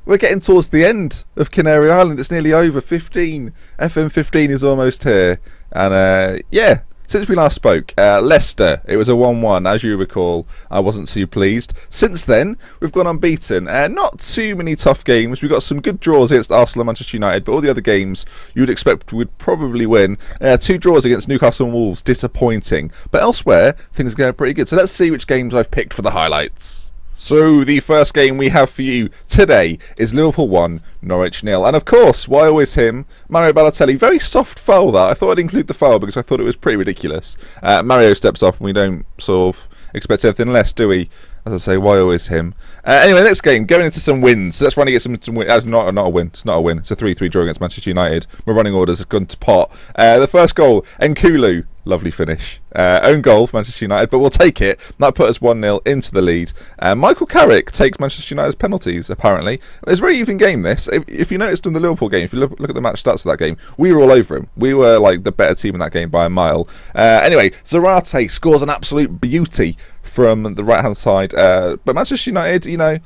we're getting towards the end of Canary Island. It's nearly over. 15. FM 15 is almost here. And yeah, since we last spoke, Leicester, it was a 1-1. As you recall, I wasn't too pleased. Since then, we've gone unbeaten. Not too many tough games. We've got some good draws against Arsenal and Manchester United, but all the other games you would expect we'd probably win. 2 draws against Newcastle and Wolves, disappointing. But elsewhere, things are going pretty good. So let's see which games I've picked for the highlights. So the first game we have for you today is Liverpool 1, Norwich 0. And of course, why always him? Mario Balotelli, very soft foul that. I thought I'd include the foul because I thought it was pretty ridiculous. Mario steps up and we don't sort of expect anything less, do we? As I say, why always him? Anyway, next game, going into some wins. Let's try and get some wins. Not a win. It's not a win. It's a 3-3 draw against Manchester United. My running orders have gone to pot. The first goal, Nkulu. Lovely finish. Own goal for Manchester United, but we'll take it. That put us 1-0 into the lead. Michael Carrick takes Manchester United's penalties, apparently. It was a very even game, this. If you noticed in the Liverpool game, if you look at the match stats of that game, we were all over him. We were like the better team in that game by a mile. Anyway, Zarate scores an absolute beauty from the right-hand side. But Manchester United, you know,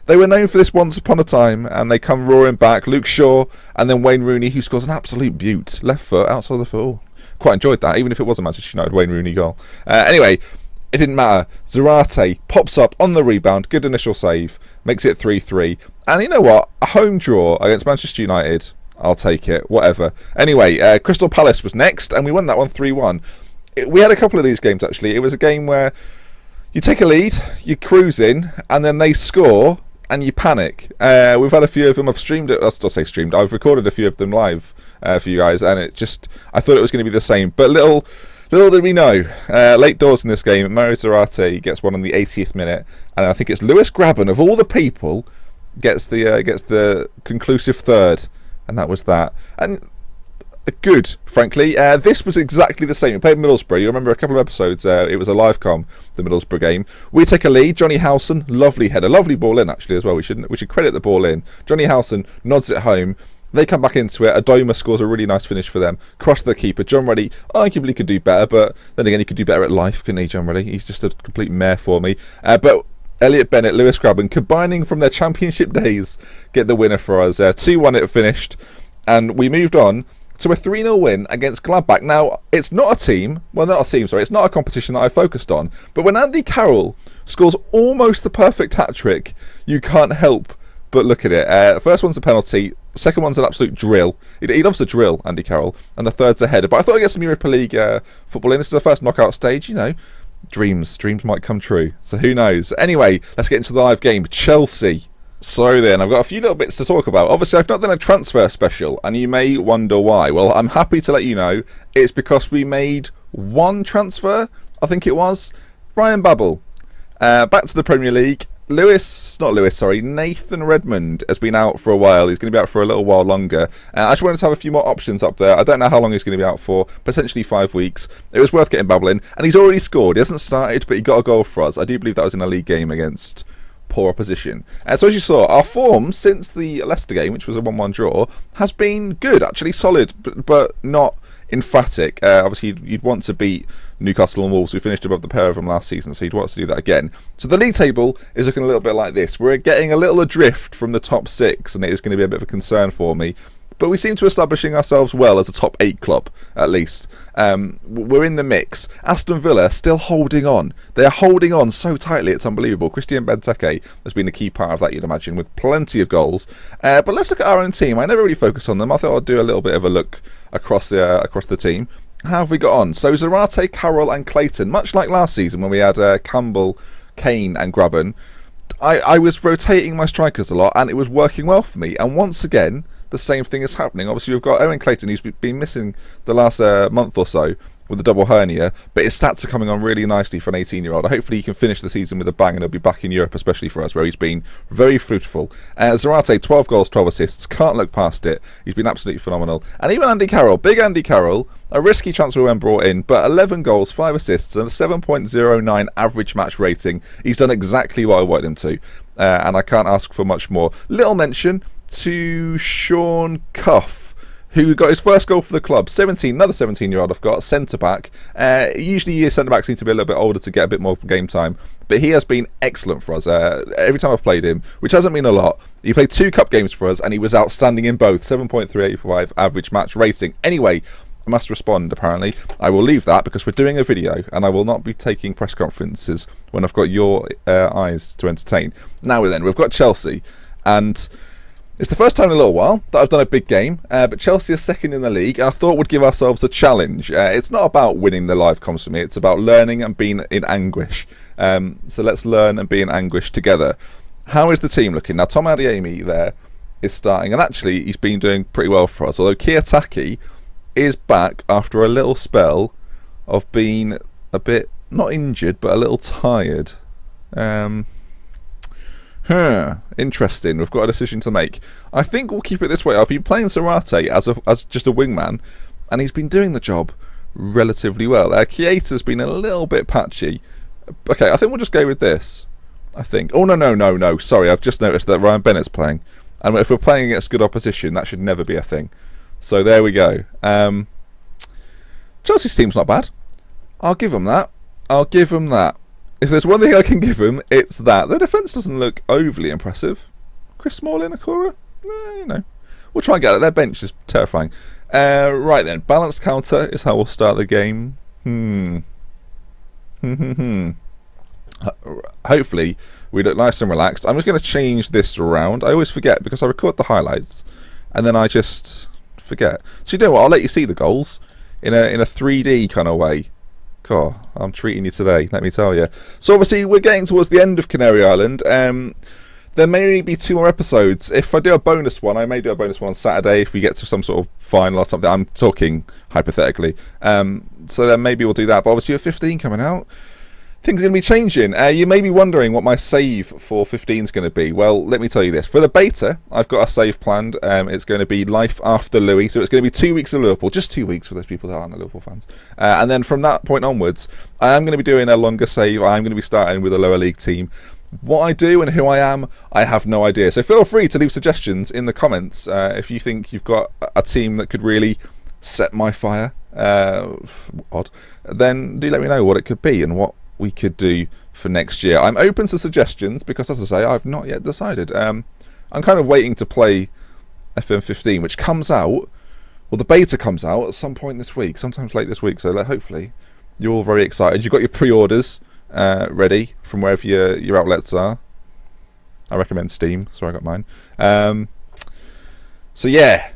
they were known for this once upon a time, and they come roaring back. Luke Shaw and then Wayne Rooney, who scores an absolute beaut. Left foot, outside the foot. Quite enjoyed that, even if it was a Manchester United Wayne Rooney goal. Anyway, it didn't matter. Zarate pops up on the rebound, good initial save, makes it 3-3. And you know what? A home draw against Manchester United, I'll take it, whatever. Anyway, Crystal Palace was next, and we won that one 3-1. We had a couple of these games, actually. It was a game where you take a lead, you cruise in, and then they score, and you panic. We've had a few of them. I've streamed it. I'll still say streamed. I've recorded a few of them live for you guys, and it just, I thought it was going to be the same. But little did we know, late doors in this game, Mario Zarate gets one on the 80th minute, and I think it's Lewis Grabban, of all the people, gets the conclusive third, and that was that. And good, frankly. This was exactly the same. We played Middlesbrough. You remember a couple of episodes, it was a live com, the Middlesbrough game. We take a lead. Johnny Howson, lovely header, lovely ball in actually as well. We should credit the ball in. Johnny Howson nods it home. They come back into it. Adoma scores a really nice finish for them. Cross the keeper. John Reddy arguably could do better, but then again, he could do better at life, couldn't he, John Reddy? He's just a complete mare for me. But Elliot Bennett, Lewis Grabban, combining from their championship days, get the winner for us. 2-1 it finished, and we moved on to a 3-0 win against Gladbach. Now, it's not a team, well, not a team, sorry, it's not a competition that I focused on, but when Andy Carroll scores almost the perfect hat-trick, you can't help but look at it. First one's a penalty, second one's an absolute drill. He loves a drill, Andy Carroll, and the third's a header. But I thought I'd get some Europa League football in. This is the first knockout stage, you know. Dreams might come true, so who knows. Anyway, let's get into the live game. Chelsea. So then, I've got a few little bits to talk about. Obviously, I've not done a transfer special, and you may wonder why. Well, I'm happy to let you know it's because we made one transfer, I think it was. Ryan Babel. Back to the Premier League. Nathan Redmond has been out for a while. He's going to be out for a little while longer. I just wanted to have a few more options up there. I don't know how long he's going to be out for, potentially 5 weeks. It was worth getting Babel in, and he's already scored. He hasn't started, but he got a goal for us. I do believe that was in a league game against poor opposition. So as you saw, our form since the Leicester game, which was a 1-1 draw, has been good, actually solid, but not emphatic. Obviously, you'd want to beat Newcastle and Wolves. We finished above the pair of them last season, so you'd want us to do that again. So the league table is looking a little bit like this. We're getting a little adrift from the top 6, and it is going to be a bit of a concern for me. But we seem to be establishing ourselves well as a top 8 club, at least. We're in the mix. Aston Villa still holding on. They're holding on so tightly, it's unbelievable. Christian Benteke has been a key part of that, you'd imagine, with plenty of goals. But let's look at our own team. I never really focused on them. I thought I'd do a little bit of a look across the team. How have we got on? So Zarate, Carroll and Clayton, much like last season when we had Campbell, Kane and Grabban, I was rotating my strikers a lot, and it was working well for me. And once again, the same thing is happening. Obviously, we've got Owen Clayton, who's been missing the last month or so with a double hernia, but his stats are coming on really nicely for an 18-year-old. Hopefully he can finish the season with a bang and he'll be back in Europe, especially for us, where he's been very fruitful. Zarate, 12 goals, 12 assists, can't look past it. He's been absolutely phenomenal. And even Andy Carroll, big Andy Carroll, a risky transfer when brought in, but 11 goals, 5 assists and a 7.09 average match rating. He's done exactly what I wanted him to, and I can't ask for much more. Little mention to Sean Cuff, who got his first goal for the club. 17, another 17-year-old I've got, centre-back. Usually your centre-backs need to be a little bit older to get a bit more game time, but he has been excellent for us every time I've played him, which hasn't been a lot. He played 2 cup games for us, and he was outstanding in both. 7.385 average match rating. Anyway, I must respond, apparently. I will leave that because we're doing a video, and I will not be taking press conferences when I've got your eyes to entertain. Now then, we've got Chelsea, and it's the first time in a little while that I've done a big game, but Chelsea are second in the league, and I thought we'd give ourselves a challenge. It's not about winning the live comms for me, it's about learning and being in anguish. So let's learn and be in anguish together. How is the team looking? Now, Tom Adeyemi there is starting, and actually he's been doing pretty well for us, although Kiyotaki is back after a little spell of being a bit, not injured, but a little tired. Interesting. We've got a decision to make. I think we'll keep it this way. I've been playing Zarate as just a wingman, and he's been doing the job relatively well. Keita's been a little bit patchy. Okay, I think we'll just go with this. I think. Oh, no. Sorry, I've just noticed that Ryan Bennett's playing. And if we're playing against good opposition, that should never be a thing. So there we go. Chelsea's team's not bad. I'll give them that. If there's one thing I can give them, it's that. Their defence doesn't look overly impressive. Chris Smalling, Akura? No. We'll try and get it. Their bench is terrifying. Right then, balanced counter is how we'll start the game. Hopefully, we look nice and relaxed. I'm just going to change this around. I always forget because I record the highlights and then I just forget. So you know what? I'll let you see the goals in a 3D kind of way. God, I'm treating you today, let me tell you. So obviously we're getting towards the end of Canary Island. There may be 2 more episodes. If I do a bonus one, I may do a bonus one on Saturday if we get to some sort of final or something. I'm talking hypothetically. So then maybe we'll do that. But obviously with 15 coming out, things are going to be changing. You may be wondering what my save for 15 is going to be. Well, let me tell you this. For the beta, I've got a save planned. It's going to be life after Louis. So it's going to be 2 weeks of Liverpool. Just 2 weeks for those people that aren't Liverpool fans. And then from that point onwards, I am going to be doing a longer save. I'm going to be starting with a lower league team. What I do and who I am, I have no idea. So feel free to leave suggestions in the comments if you think you've got a team that could really set my fire. Odd. Then do let me know what it could be and what we could do for next year. I'm open to suggestions because, as I say, I've not yet decided. I'm kind of waiting to play FM15, which comes out, well, the beta comes out at some point this week, sometimes late this week, so hopefully you're all very excited. You've got your pre-orders ready from wherever your outlets are. I recommend Steam, so I got mine. So yeah,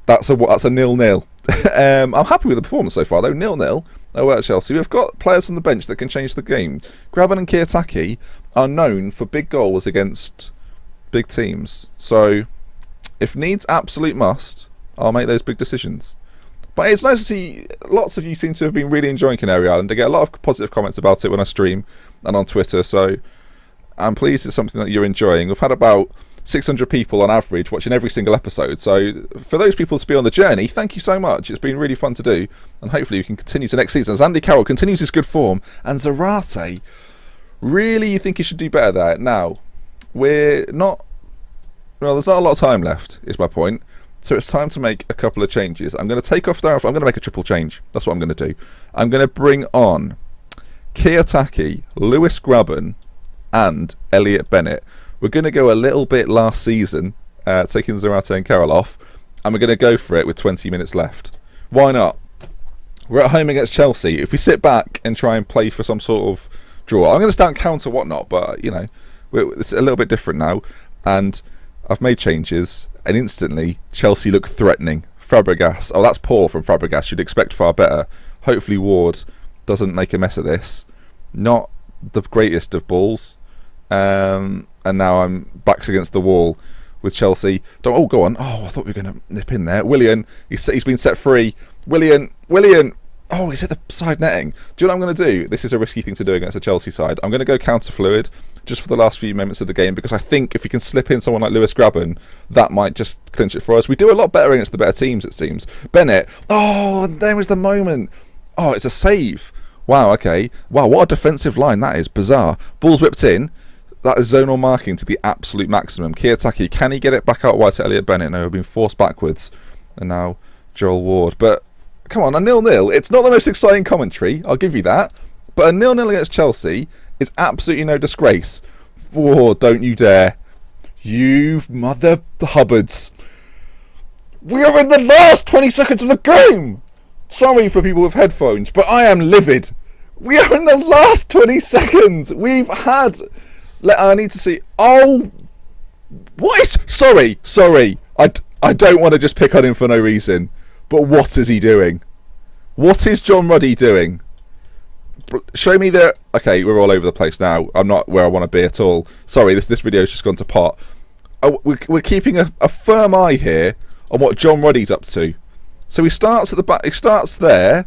that's a 0-0. I'm happy with the performance so far, though. 0-0. Oh, at Chelsea, we've got players on the bench that can change the game. Graben and Kiyotaki are known for big goals against big teams. So, if needs absolute must, I'll make those big decisions. But it's nice to see lots of you seem to have been really enjoying Canary Island. I get a lot of positive comments about it when I stream and on Twitter. So, I'm pleased it's something that you're enjoying. We've had about 600 people on average watching every single episode, so for those people to be on the journey, thank you so much. It's been really fun to do, and hopefully we can continue to next season as Andy Carroll continues his good form, and Zarate, really, you think he should do better there. Now, there's not a lot of time left, is my point, so it's time to make a couple of changes. I'm going to take off I'm going to make a triple change. That's what I'm going to do. I'm going to bring on Kiyotaki, Lewis Graben and Elliot Bennett. We're going to go a little bit last season, taking Zarate and Carroll off, and we're going to go for it with 20 minutes left. Why not? We're at home against Chelsea. If we sit back and try and play for some sort of draw, I'm going to start counter whatnot, but, you know, it's a little bit different now. And I've made changes, and instantly Chelsea look threatening. Fabregas, that's poor from Fabregas. You'd expect far better. Hopefully Ward doesn't make a mess of this. Not the greatest of balls. And now I'm backs against the wall with Chelsea. Go on. Oh, I thought we were going to nip in there. Willian, he's been set free. Willian. Oh, he's hit the side netting. Do you know what I'm going to do? This is a risky thing to do against a Chelsea side. I'm going to go counter fluid just for the last few moments of the game because I think if we can slip in someone like Lewis Graben, that might just clinch it for us. We do a lot better against the better teams, it seems. Bennett. Oh, there was the moment. Oh, it's a save. Wow, okay. Wow, what a defensive line that is. Bizarre. Ball's whipped in. That is zonal marking to the absolute maximum. Kiyotaki, can he get it back out wide to Elliot Bennett? No, we've been forced backwards. and now Joel Ward. But come on, a 0-0. It's not the most exciting commentary, I'll give you that. But a 0-0 against Chelsea is absolutely no disgrace. Oh, don't you dare. You mother Hubbards. We are in the last 20 seconds of the game! Sorry for people with headphones, but I am livid. We are in the last 20 seconds. We've had... I need to see... Oh... What is... Sorry. I don't want to just pick on him for no reason. But what is he doing? What is John Ruddy doing? Show me the... Okay, we're all over the place now. I'm not where I want to be at all. Sorry, this video's just gone to pot. We're keeping a firm eye here on what John Ruddy's up to. So he starts at the back. He starts there.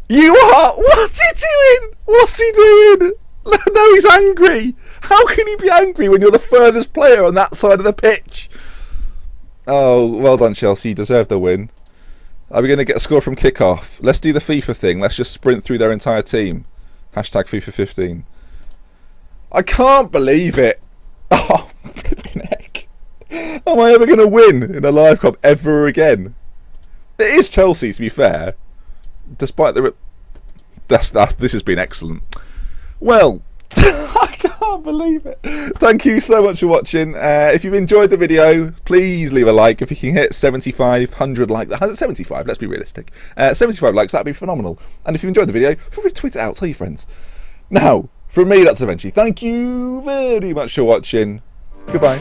What's he doing? What's he doing? No, he's angry. How can he be angry when you're the furthest player on that side of the pitch? Oh, well done, Chelsea. You deserve the win. Are we going to get a score from kickoff? Let's do the FIFA thing. Let's just sprint through their entire team. Hashtag FIFA 15. I can't believe it. Oh, flipping heck. Am I ever going to win in a live comp ever again? It is Chelsea, to be fair. Despite the... This has been excellent. Well, I can't believe it. Thank you so much for watching. If you've enjoyed the video, please leave a like. If you can hit 7,500 likes, 75, let's be realistic. 75 likes, that'd be phenomenal. And if you enjoyed the video, feel free to tweet it out, tell your friends. Now, from me, that's Eventually. Thank you very much for watching. Goodbye.